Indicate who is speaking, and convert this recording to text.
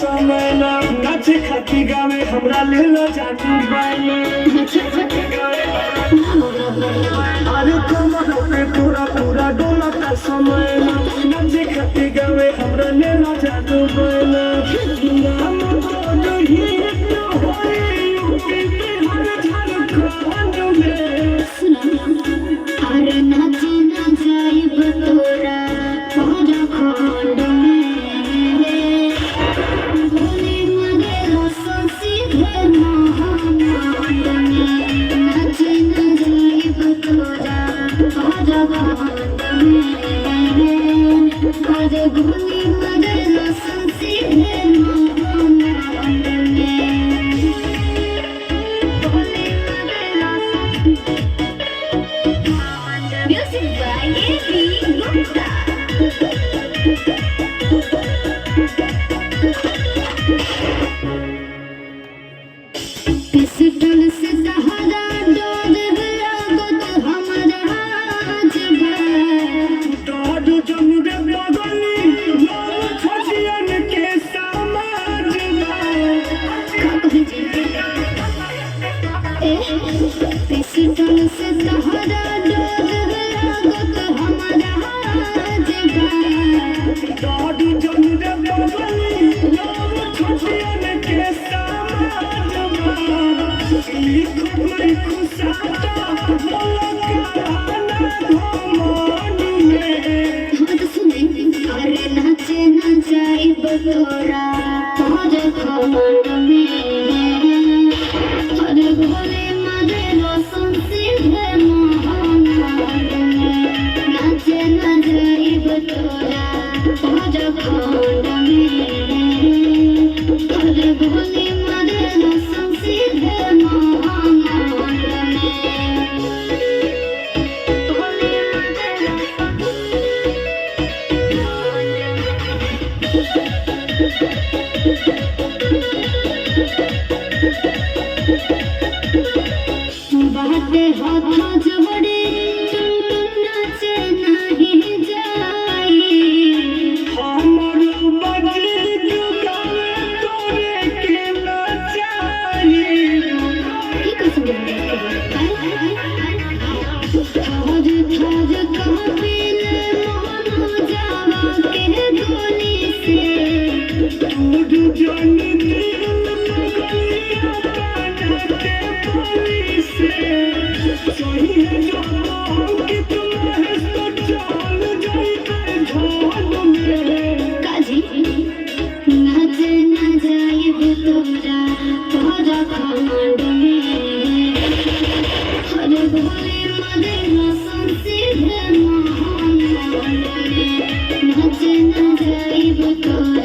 Speaker 1: समय ना नाचे खाती गावे हमरा ले लो जादू बाइले अरे कमर पे पूरा पूरा डोला का समय ना नाचे खाती गावे हमरा ले लो जादू बाइले हम तो नहीं तो होए यूपी बिहार झारखंड में
Speaker 2: अरे नाचे ना जाइब तोरा झारखंड में भोले मगेरा सीधे महानाद में नाचे ना जाइब तोरा झारखंड में अरे भोले मगेरा सीधे महानाद में भोले मगेरा Music by A.B. Gupta. Pistol से सहारा डोर लागत हमरा जबा
Speaker 1: डोर जमुरे बगली लाल छजियन के समाज
Speaker 2: पिस्टल से सहारा डोर लागत हमरा जबा
Speaker 1: डोर जमुरे बगली लाल छजियन के समाज लिखो मैं खुशाता मुलाकात घमंड में
Speaker 2: अरे नाचे ना जाइब तोरा झारखंड में अरे भोले मगेरा सीधे महानाद में नाचे ना जाइब तोरा झारखंड में अरे भोले मगेरा सीधे महानाद में भोले मगेरा बाटे हाथ जोड़े नाचे नहीं जाई
Speaker 1: हमर बजली गावे तोरे के नचाई
Speaker 2: की कसम थाज थाज काबिल मोहन जावा के गोली से
Speaker 1: दूध जन दिल गलिया काना के बोली से सही है जो कि तुम है तो चल जाइबे झाल में
Speaker 2: काजी नाचे ना जाइब तोरा झारखंड में अरे भोले मगेरा सीधे महानाद में नाचे ना जाइब तोरा